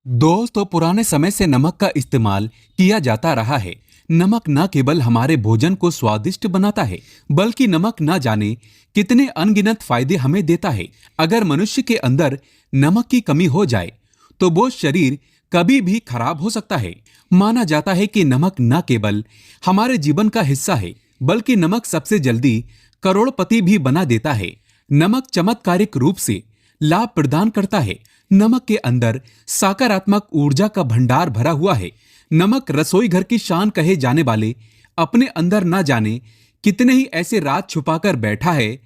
दोस्तों, पुराने समय से नमक का इस्तेमाल किया जाता रहा है। नमक न केवल हमारे भोजन को स्वादिष्ट बनाता है, बल्कि नमक न जाने कितने अनगिनत फायदे हमें देता है। अगर मनुष्य के अंदर नमक की कमी हो जाए, तो वो शरीर कभी भी खराब हो सकता है। माना जाता है कि नमक न केवल हमारे जीवन का हिस्सा है, बल्कि नमक सबसे जल्दी करोड़पति भी बना देता है। नमक चमत्कारिक रूप से लाभ प्रदान करता है। नमक के अंदर सकारात्मक ऊर्जा का भंडार भरा हुआ है। नमक रसोई घर की शान कहे जाने वाले अपने अंदर न जाने कितने ही ऐसे राज छुपाकर बैठा है।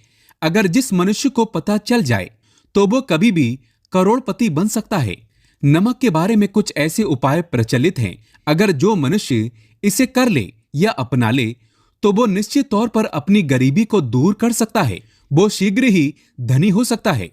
अगर जिस मनुष्य को पता चल जाए, तो वो कभी भी करोड़पति बन सकता है। नमक के बारे में कुछ ऐसे उपाय प्रचलित हैं। अगर जो मनुष्य इसे कर ले या अपना ले, तो वो निश्चित तौर पर अपनी गरीबी को दूर कर सकता है। वो शीघ्र ही धनी हो सकता है।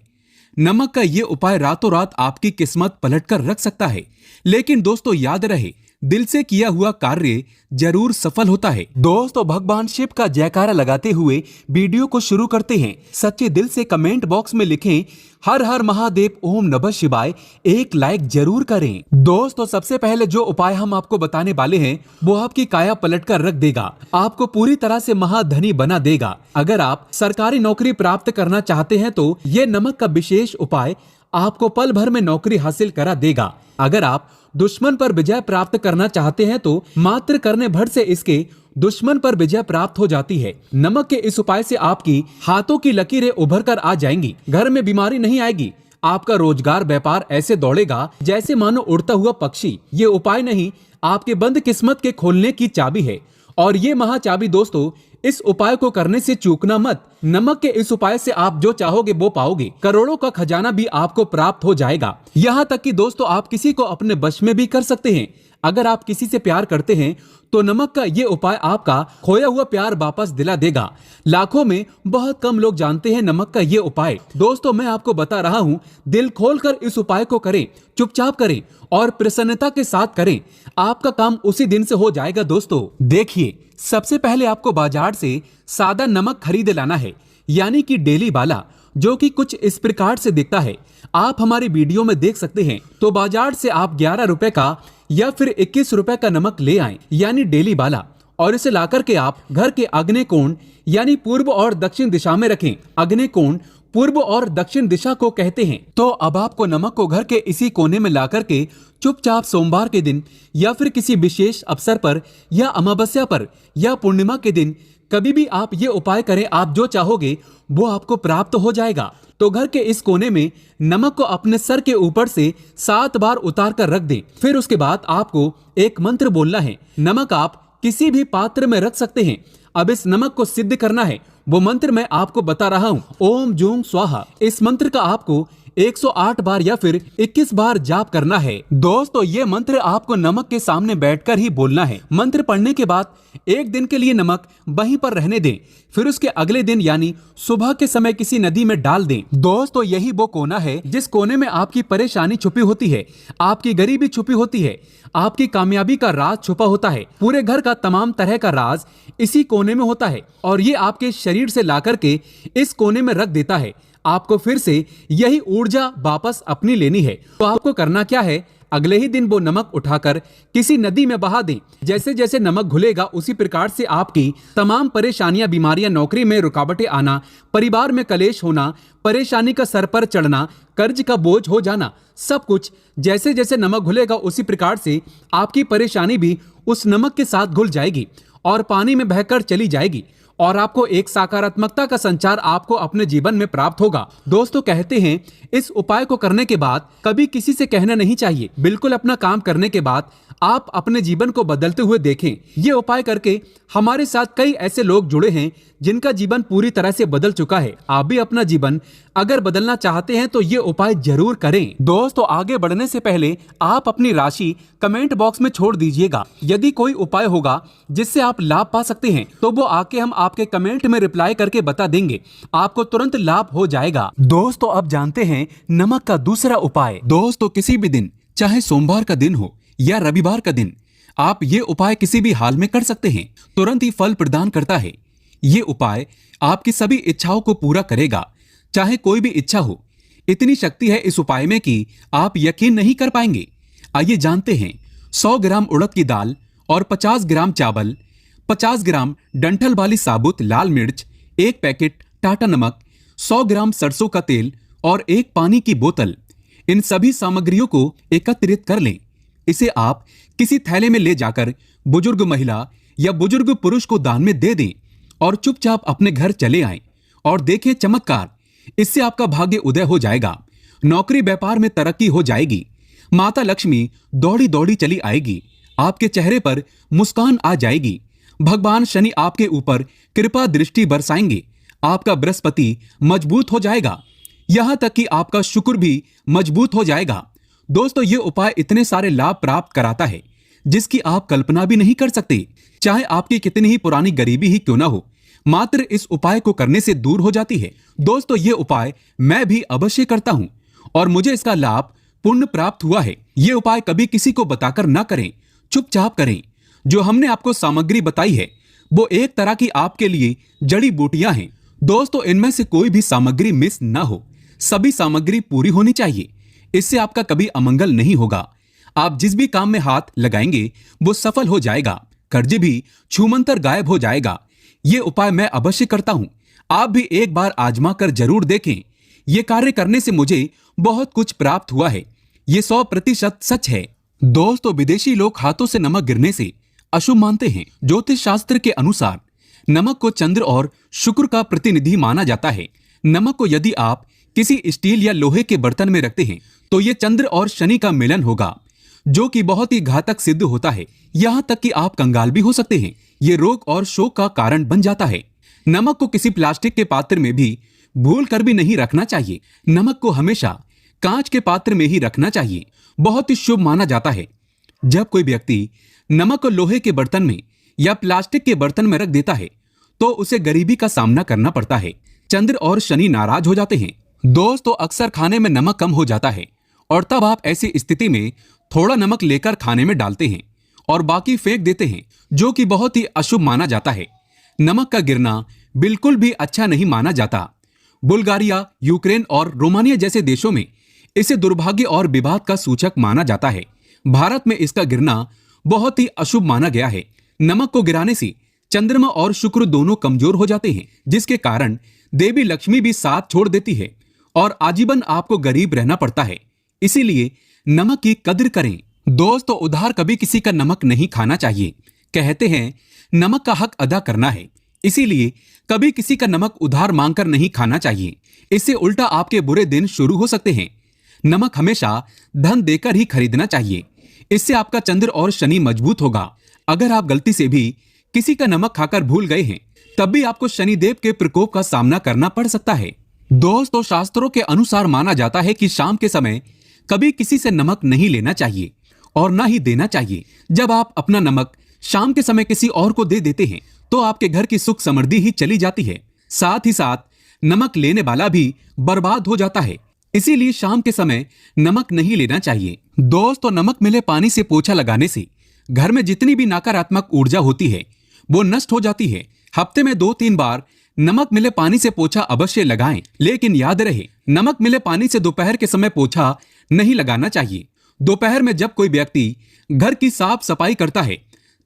नमक का ये उपाय रातों रात आपकी किस्मत पलटकर रख सकता है। लेकिन दोस्तों, याद रहे, दिल से किया हुआ कार्य जरूर सफल होता है। दोस्तों, भगवान शिव का जयकारा लगाते हुए वीडियो को शुरू करते हैं। सच्चे दिल से कमेंट बॉक्स में लिखें हर हर महादेव ओम नमः शिवाय। एक लाइक जरूर करें। दोस्तों, सबसे पहले जो उपाय हम आपको बताने वाले हैं, वो आपकी काया पलट कर रख देगा, आपको पूरी तरह से महाधनी बना देगा। अगर आप सरकारी नौकरी प्राप्त करना चाहते हैं, तो ये नमक का विशेष उपाय आपको पल भर में नौकरी हासिल करा देगा। अगर आप दुश्मन पर विजय प्राप्त करना चाहते हैं, तो मात्र करने भर से इसके दुश्मन पर विजय प्राप्त हो जाती है। नमक के इस उपाय से आपकी हाथों की लकीरें उभर कर आ जाएंगी। घर में बीमारी नहीं आएगी। आपका रोजगार व्यापार ऐसे दौड़ेगा जैसे मानो उड़ता हुआ पक्षी। ये उपाय नहीं, आपके बंद किस्मत के खोलने की चाबी है। और ये महाचाबी दोस्तों, इस उपाय को करने से चूकना मत। नमक के इस उपाय से आप जो चाहोगे वो पाओगे। करोड़ों का खजाना भी आपको प्राप्त हो जाएगा। यहाँ तक कि दोस्तों, आप किसी को अपने वश में भी कर सकते हैं। अगर आप किसी से प्यार करते हैं, तो नमक का ये उपाय आपका खोया हुआ प्यार वापस दिला देगा। लाखों में बहुत कम लोग जानते हैं नमक का ये उपाय। दोस्तों, मैं आपको बता रहा हूँ, दिल खोलकर इस उपाय को करें, चुपचाप करें और प्रसन्नता के साथ करें। आपका काम उसी दिन से हो जाएगा। दोस्तों देखिए, सबसे पहले आपको बाजार से सादा नमक खरीद लाना है, यानी कि डेली वाला, जो कि कुछ इस प्रकार से दिखता है। आप हमारी वीडियो में देख सकते हैं। तो बाजार से आप 11 रुपए का या फिर 21 रुपए का नमक ले आए, यानी डेली वाला, और इसे लाकर के आप घर के अग्नि कोण यानी पूर्व और दक्षिण दिशा में रखें। अग्नि कोण पूर्व और दक्षिण दिशा को कहते हैं। तो अब आपको नमक को घर के इसी कोने में लाकर के चुपचाप सोमवार के दिन या फिर किसी विशेष अवसर पर या अमावस्या पर या पूर्णिमा के दिन कभी भी आप ये उपाय करें, आप जो चाहोगे वो आपको प्राप्त हो जाएगा। तो घर के इस कोने में नमक को अपने सर के ऊपर से 7 बार उतार कर रख दें। फिर उसके बाद आपको एक मंत्र बोलना है। नमक आप किसी भी पात्र में रख सकते हैं। अब इस नमक को सिद्ध करना है। वो मंत्र मैं आपको बता रहा हूँ, ओम जूं स्वाहा। इस मंत्र का आपको 108 बार या फिर 21 बार जाप करना है। दोस्तों, ये मंत्र आपको नमक के सामने बैठकर ही बोलना है। मंत्र पढ़ने के बाद एक दिन के लिए नमक वहीं पर रहने दें। फिर उसके अगले दिन यानी सुबह के समय किसी नदी में डाल दें। दोस्तों, यही वो कोना है जिस कोने में आपकी परेशानी छुपी होती है, आपकी गरीबी छुपी होती है, आपकी कामयाबी का राज छुपा होता है। पूरे घर का तमाम तरह का राज इसी कोने में होता है, और ये आपके शरीर से लाकर के इस कोने में रख देता है। आपको फिर से यही ऊर्जा वापस अपनी लेनी है। तो आपको करना क्या है, अगले ही दिन वो नमक उठाकर किसी नदी में बहा दें। जैसे जैसे नमक घुलेगा, उसी प्रकार से आपकी तमाम परेशानियां, बीमारियां, नौकरी में रुकावटें आना, परिवार में कलेश होना, परेशानी का सर पर चढ़ना, कर्ज का बोझ हो जाना, सब कुछ जैसे जैसे नमक घुलेगा, उसी प्रकार से आपकी परेशानी भी उस नमक के साथ घुल जाएगी और पानी में बहकर चली जाएगी। और आपको एक सकारात्मकता का संचार आपको अपने जीवन में प्राप्त होगा। दोस्तों, कहते हैं इस उपाय को करने के बाद कभी किसी से कहना नहीं चाहिए। बिल्कुल अपना काम करने के बाद आप अपने जीवन को बदलते हुए देखें। ये उपाय करके हमारे साथ कई ऐसे लोग जुड़े हैं जिनका जीवन पूरी तरह से बदल चुका है। आप भी अपना जीवन अगर बदलना चाहते हैं, तो ये उपाय जरूर करें। दोस्तों, आगे बढ़ने से पहले आप अपनी राशि कमेंट बॉक्स में छोड़ दीजिएगा। यदि कोई उपाय होगा जिससे आप लाभ पा सकते हैं, तो वो आके हम आपके कमेंट में रिप्लाई करके बता देंगे। आपको तुरंत लाभ हो जाएगा। दोस्तों, अब जानते हैं नमक का दूसरा उपाय। दोस्तों, किसी भी दिन, चाहे सोमवार का दिन हो या रविवार का दिन, आप ये उपाय किसी भी हाल में कर सकते हैं। तुरंत ही फल प्रदान करता है। ये उपाय आपकी सभी इच्छाओं को पूरा करेगा, चाहे कोई भी इच्छा हो। इतनी शक्ति है इस उपाय में कि आप यकीन नहीं कर पाएंगे। आइए जानते हैं 100 ग्राम उड़द की दाल और 50 ग्राम चावल, 50 ग्राम डंठल वाली साबुत लाल मिर्च, एक पैकेट टाटा नमक, 100 ग्राम सरसों का तेल और एक पानी की बोतल। इन सभी सामग्रियों को एकत्रित कर लें। इसे आप किसी थैले में ले जाकर बुजुर्ग महिला या बुजुर्ग पुरुष को दान में दे दें और चुपचाप अपने घर चले आएं और देखें चमत्कार। इससे आपका भाग्य उदय हो जाएगा, नौकरी व्यापार में तरक्की हो जाएगी, माता लक्ष्मी दौड़ी दौड़ी चली आएगी, आपके चेहरे पर मुस्कान आ जाएगी, भगवान शनि आपके ऊपर कृपा दृष्टि बरसाएंगे, आपका बृहस्पति मजबूत हो जाएगा, यहां तक कि आपका शुक्र भी मजबूत हो जाएगा। दोस्तों, ये उपाय इतने सारे लाभ प्राप्त कराता है जिसकी आप कल्पना भी नहीं कर सकते। चाहे आपकी कितनी ही पुरानी गरीबी ही क्यों ना हो, मात्र इस उपाय को करने से दूर हो जाती है। दोस्तों, ये उपाय मैं भी अवश्य करता हूं और मुझे इसका लाभ पुण्य प्राप्त हुआ है। ये उपाय कभी किसी को बताकर ना करें, चुपचाप करें। जो हमने आपको सामग्री बताई है वो एक तरह की आपके लिए जड़ी बूटियां हैं। दोस्तों, इनमें से कोई भी सामग्री मिस ना हो, सभी सामग्री पूरी होनी चाहिए। इससे आपका कभी अमंगल नहीं होगा। आप जिस भी काम में हाथ लगाएंगे वो सफल हो जाएगा, कर्ज भी छूमंतर गायब हो जाएगा। ये उपाय मैं अवश्य करता हूं, आप भी एक बार आजमा कर जरूर देखें। ये कार्य करने से मुझे बहुत कुछ प्राप्त हुआ है, ये 100% सच है। दोस्तों, विदेशी लोग हाथों से नमक गिरने से अशुभ मानते हैं। ज्योतिष शास्त्र के अनुसार नमक को चंद्र और शुक्र का प्रतिनिधि माना जाता है। नमक को यदि आप किसी स्टील या लोहे के बर्तन में रखते हैं तो ये चंद्र और शनि का मिलन होगा, जो कि बहुत ही घातक सिद्ध होता है। यहाँ तक कि आप कंगाल भी हो सकते हैं। ये रोग और शोक का कारण बन जाता है। नमक को किसी प्लास्टिक के पात्र में भी भूल कर भी नहीं रखना चाहिए। नमक को हमेशा कांच के पात्र में ही रखना चाहिए, बहुत ही शुभ माना जाता है। जब कोई व्यक्ति नमक को लोहे के बर्तन में या प्लास्टिक के बर्तन में रख देता है तो उसे गरीबी का सामना करना पड़ता है। चंद्र और शनि नाराज हो जाते हैं। दोस्तों, अक्सर खाने में नमक कम हो जाता है और तब आप ऐसी स्थिति में थोड़ा नमक लेकर खाने में डालते हैं और बाकी फेंक देते हैं, जो कि बहुत ही अशुभ माना जाता है। नमक का गिरना बिल्कुल भी अच्छा नहीं माना जाता। बुल्गारिया, यूक्रेन और रोमानिया जैसे देशों में इसे दुर्भाग्य और विवाद का सूचक माना जाता है। भारत में इसका गिरना बहुत ही अशुभ माना गया है। नमक को गिराने से चंद्रमा और शुक्र दोनों कमजोर हो जाते हैं, जिसके कारण देवी लक्ष्मी भी साथ छोड़ देती है और आजीवन आपको गरीब रहना पड़ता है। इसीलिए नमक की कद्र करें। दोस्तों, उधार कभी किसी का नमक नहीं खाना चाहिए। कहते हैं नमक का हक अदा करना है, इसीलिए कभी किसी का नमक उधार मांगकर नहीं खाना चाहिए। इससे उल्टा आपके बुरे दिन शुरू हो सकते हैं। नमक हमेशा धन देकर ही खरीदना चाहिए, इससे आपका चंद्र और शनि मजबूत होगा। अगर आप गलती से भी किसी का नमक खाकर भूल गए हैं तब भी आपको शनिदेव के प्रकोप का सामना करना पड़ सकता है। दोस्तों, शास्त्रों के अनुसार माना जाता है कि शाम के समय कभी किसी से नमक नहीं लेना चाहिए और ना ही देना चाहिए। जब आप अपना नमक शाम के समय किसी और को दे देते हैं तो आपके घर की सुख समृद्धि ही चली जाती है, साथ ही साथ नमक लेने वाला भी बर्बाद हो जाता है। इसीलिए शाम के समय नमक नहीं लेना चाहिए। दोस्तों, नमक मिले पानी से पोछा लगाने से घर में जितनी भी नकारात्मक ऊर्जा होती है वो नष्ट हो जाती है। हफ्ते में 2-3 बार नमक मिले पानी से पोछा अवश्य लगाएं, लेकिन याद रहे नमक मिले पानी से दोपहर के समय पोछा नहीं लगाना चाहिए। दोपहर में जब कोई व्यक्ति घर की साफ सफाई करता है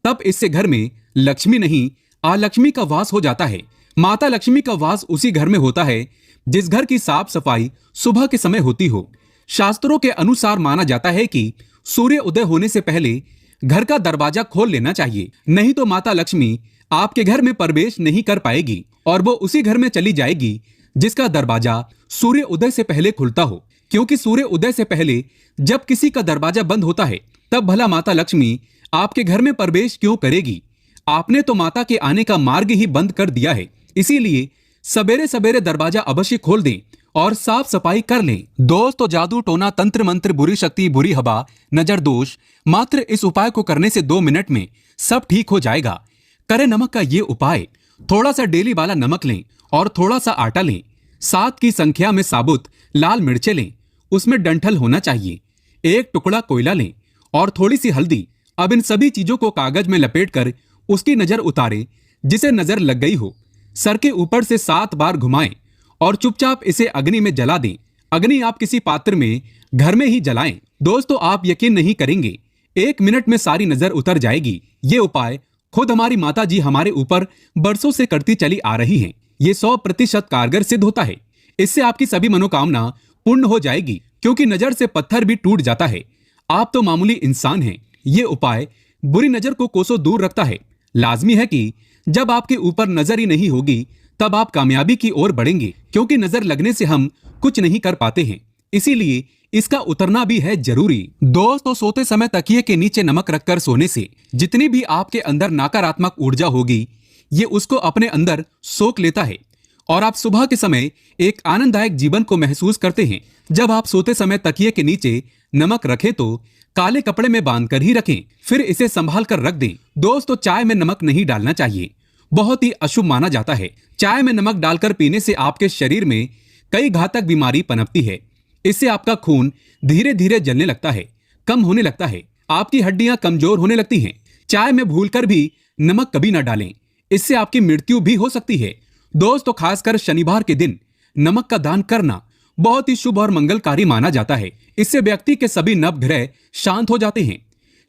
तब इससे घर में लक्ष्मी नहीं अलक्ष्मी का वास हो जाता है। माता लक्ष्मी का वास उसी घर में होता है जिस घर की साफ सफाई सुबह के समय होती हो। शास्त्रों के अनुसार माना जाता है कि सूर्य उदय होने से पहले घर का दरवाजा खोल लेना चाहिए, नहीं तो माता लक्ष्मी आपके घर में प्रवेश नहीं कर पाएगी और वो उसी घर में चली जाएगी जिसका दरवाजा सूर्य उदय से पहले खुलता हो। क्योंकि सूर्य उदय से पहले जब किसी का दरवाजा बंद होता है तब भला माता लक्ष्मी आपके घर में प्रवेश क्यों करेगी? आपने तो माता के आने का मार्ग ही बंद कर दिया है। इसीलिए सवेरे सवेरे दरवाजा अवश्य खोल दें और साफ सफाई कर लें। दोस्तों, जादू टोना तंत्र मंत्र बुरी शक्ति बुरी हवा नजर दोष, मात्र इस उपाय को करने से 2 मिनट में सब ठीक हो जाएगा। करें नमक का ये उपाय। थोड़ा सा डेली वाला नमक लें और थोड़ा सा आटा लें। 7 की संख्या में साबुत लाल मिर्चें लें, उसमें डंठल होना चाहिए। 1 टुकड़ा कोयला लें और थोड़ी सी हल्दी। अब इन सभी चीजों को कागज में लपेटकर उसकी नजर उतारें जिसे नजर लग गई हो। सर के ऊपर से 7 बार घुमाएं और चुपचाप इसे अग्नि में जला दें। अग्नि आप किसी पात्र में घर में ही जलाएं। दोस्तों आप यकीन नहीं करेंगे, 1 मिनट में सारी नजर उतर जाएगी। ये उपाय खुद हमारी माता जी हमारे ऊपर बरसों से करती चली आ रही हैं। ये 100% कारगर सिद्ध होता है। इससे आपकी सभी मनोकामना पूर्ण हो जाएगी, क्योंकि नजर से पत्थर भी टूट जाता है। आप तो मामूली इंसान हैं। ये उपाय बुरी नजर को कोसों दूर रखता है। लाजमी है कि जब आपके ऊपर नजर ही नहीं होगी तब आप कामयाबी की ओर बढ़ेंगे, क्योंकि नजर लगने से हम कुछ नहीं कर पाते हैं। इसीलिए इसका उतरना भी है जरूरी। दोस्तों सोते समय तकिए के नीचे नमक रखकर सोने से जितनी भी आपके अंदर नकारात्मक ऊर्जा होगी, ये उसको अपने अंदर सोख लेता है और आप सुबह के समय एक आनंददायक जीवन को महसूस करते हैं। जब आप सोते समय तकिए के नीचे नमक रखें तो काले कपड़े में बांधकर ही रखें, फिर इसे संभाल कर रख दें। दोस्तों चाय में नमक नहीं डालना चाहिए, बहुत ही अशुभ माना जाता है। चाय में नमक डालकर पीने से आपके शरीर में कई घातक बीमारी पनपती है। इससे आपका खून धीरे धीरे जलने लगता है, कम होने लगता है, आपकी हड्डियां कमजोर होने लगती हैं। चाय में भूलकर भी नमक कभी न डालें, इससे आपकी मृत्यु भी हो सकती है। दोस्तों खासकर शनिवार के दिन नमक का दान करना बहुत ही शुभ और मंगलकारी माना जाता है। इससे व्यक्ति के सभी नवग्रह शांत हो जाते हैं।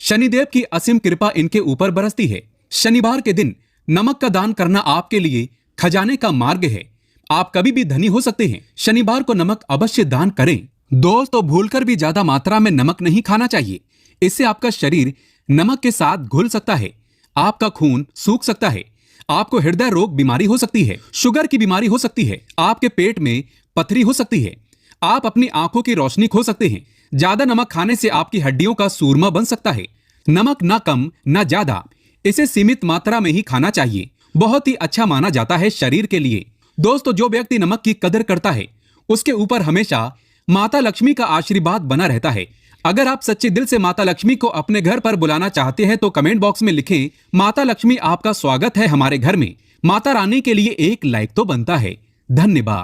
शनिदेव की असीम कृपा इनके ऊपर बरसती है। शनिवार के दिन नमक का दान करना आपके लिए खजाने का मार्ग है। आप कभी भी धनी हो सकते हैं। शनिवार को नमक अवश्य दान करें। दोस्तों भूलकर भी ज्यादा मात्रा में नमक नहीं खाना चाहिए। इससे आपका शरीर नमक के साथ घुल सकता है, आपका खून सूख सकता है, आपको हृदय रोग बीमारी हो सकती है, शुगर की बीमारी हो सकती है, आपके पेट में पथरी हो सकती है, आप अपनी आंखों की रोशनी खो सकते हैं। ज्यादा नमक खाने से आपकी हड्डियों का सूरमा बन सकता है। नमक ना कम ना ज्यादा, इसे सीमित मात्रा में ही खाना चाहिए। बहुत ही अच्छा माना जाता है शरीर के लिए। दोस्तों जो व्यक्ति नमक की कदर करता है उसके ऊपर हमेशा माता लक्ष्मी का आशीर्वाद बना रहता है। अगर आप सच्चे दिल से माता लक्ष्मी को अपने घर पर बुलाना चाहते हैं तो कमेंट बॉक्स में लिखें, माता लक्ष्मी आपका स्वागत है हमारे घर में। माता रानी के लिए एक लाइक तो बनता है। धन्यवाद।